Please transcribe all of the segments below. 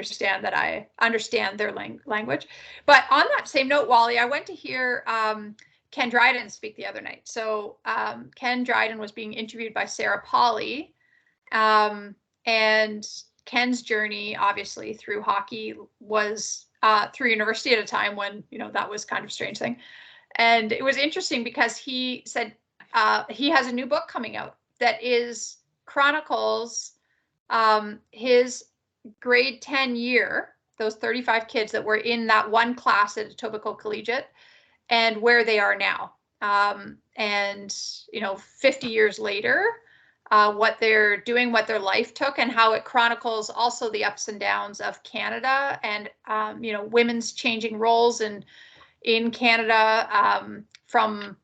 understand that I understand their language. But on that same note, Wally, I went to hear Ken Dryden speak the other night. So Ken Dryden was being interviewed by Sarah Polley, and Ken's journey, obviously, through hockey was through university at a time when, that was kind of a strange thing. And it was interesting because he said he has a new book coming out that chronicles his grade 10 year, those 35 kids that were in that one class at Etobicoke Collegiate, and where they are now. And 50 years later, what they're doing, what their life took, and how it chronicles also the ups and downs of Canada and, women's changing roles in Canada, from,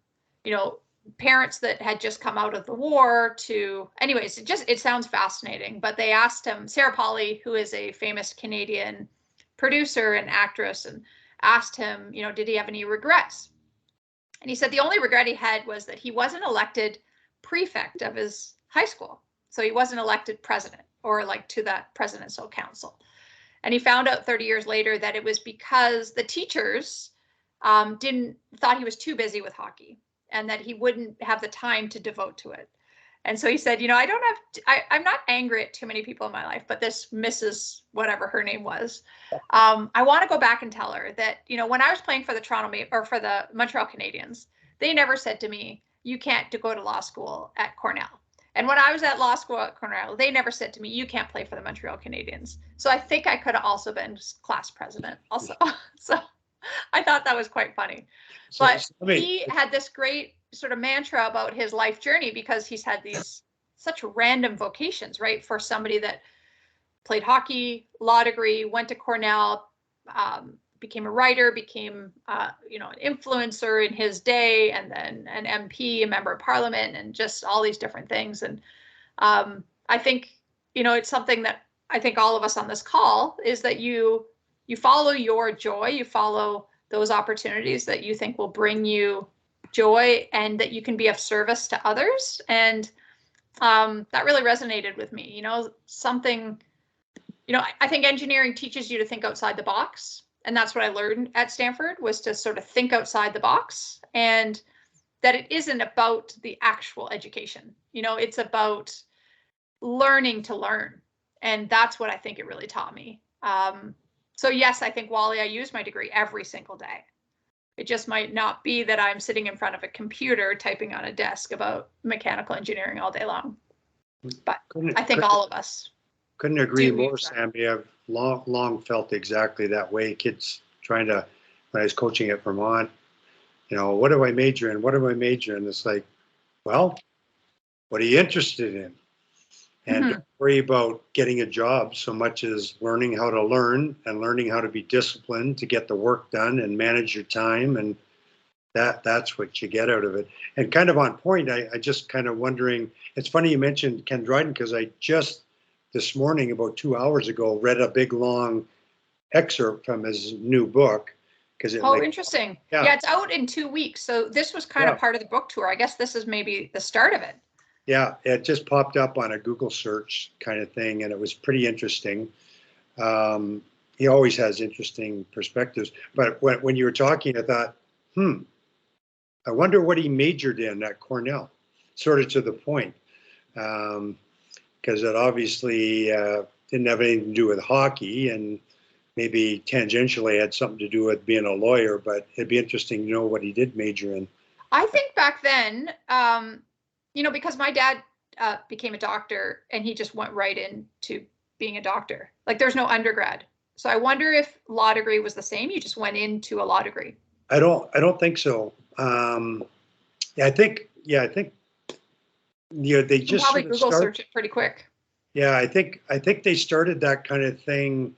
parents that had just come out of the war to, anyways, it sounds fascinating. But they asked him, Sarah Polley, who is a famous Canadian producer and actress, and asked him, did he have any regrets? And he said the only regret he had was that he wasn't elected prefect of his high school. So he wasn't elected president or to that presidential council. And he found out 30 years later that it was because the teachers thought he was too busy with hockey and that he wouldn't have the time to devote to it. And so he said, I'm not angry at too many people in my life, but this Mrs. whatever her name was, I want to go back and tell her that, when I was playing for the for the Montreal Canadiens, they never said to me, you can't go to law school at Cornell. And when I was at law school at Cornell, they never said to me, you can't play for the Montreal Canadiens. So I think I could have also been class president also. So I thought that was quite funny. But he had this great sort of mantra about his life journey, because he's had these such random vocations, right? For somebody that played hockey, law degree, went to Cornell, became a writer, became, an influencer in his day, and then an MP, a member of parliament, and just all these different things. And I think, it's something that I think all of us on this call is that you follow your joy, you follow those opportunities that you think will bring you joy and that you can be of service to others. And that really resonated with me. Something, I think engineering teaches you to think outside the box. And that's what I learned at Stanford, was to sort of think outside the box, and that it isn't about the actual education. It's about learning to learn. And that's what I think it really taught me. So yes, I think, Wally, I use my degree every single day. It just might not be that I'm sitting in front of a computer typing on a desk about mechanical engineering all day long. But I think all of us. Couldn't agree more, Sami. I've long felt exactly that way. Kids trying to, when I was coaching at Vermont, what do I major in? What do I major in? It's like, well, what are you interested in? And don't worry about getting a job so much as learning how to learn and learning how to be disciplined to get the work done and manage your time. And that's what you get out of it. And kind of on point, I just kind of wondering, it's funny you mentioned Ken Dryden, because I just this morning, about 2 hours ago, read a big long excerpt from his new book. Interesting. Yeah, it's out in 2 weeks. So this was kind of part of the book tour. I guess this is maybe the start of it. Yeah, it just popped up on a Google search kind of thing, and it was pretty interesting. He always has interesting perspectives. But when you were talking, I thought, I wonder what he majored in at Cornell, sort of to the point. Because it obviously didn't have anything to do with hockey, and maybe tangentially had something to do with being a lawyer, but it'd be interesting to know what he did major in. I think back then, because my dad became a doctor, and he just went right into being a doctor. There's no undergrad. So I wonder if law degree was the same. You just went into a law degree. I don't think so. I think they just probably Google search it pretty quick. Yeah, I think they started that kind of thing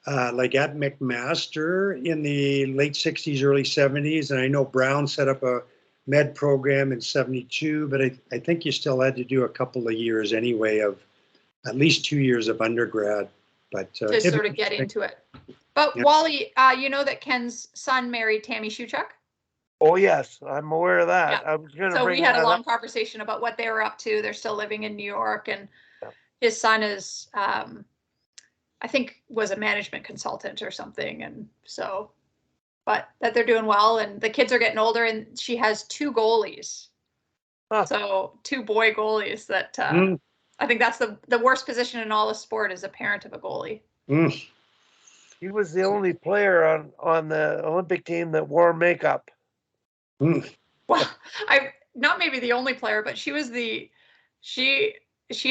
at McMaster in the late 60s, early 70s. And I know Brown set up a med program in 72, but I think you still had to do a couple of years anyway, of at least 2 years of undergrad. But to sort of get into it. But yeah. Wally, you know that Ken's son married Tammy Shuchuk? Oh, yes, I'm aware of that. Yeah. I was going to So we had a long conversation about what they were up to. They're still living in New York, and his son is I think was a management consultant or something. And so, but that they're doing well, and the kids are getting older, and she has 2 goalies. Huh. So 2 boy goalies that, Mm. I think that's the worst position in all of sport, is a parent of a goalie. Mm. He was the only player on the Olympic team that wore makeup. Mm. Well, not maybe the only player, but she was she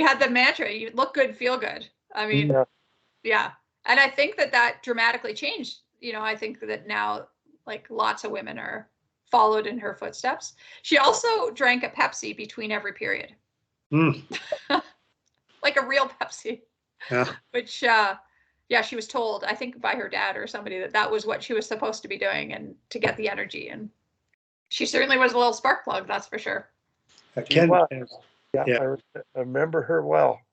had the mantra, you look good, feel good. I mean, yeah. And I think that dramatically changed. I think that now, like, lots of women are followed in her footsteps. She also drank a Pepsi between every period. Mm. Like a real Pepsi. Yeah. Which, yeah, she was told, I think by her dad or somebody, that was what she was supposed to be doing, and to get the energy. And she certainly was a little spark plug, that's for sure. She Ken, was. yeah, I remember her well.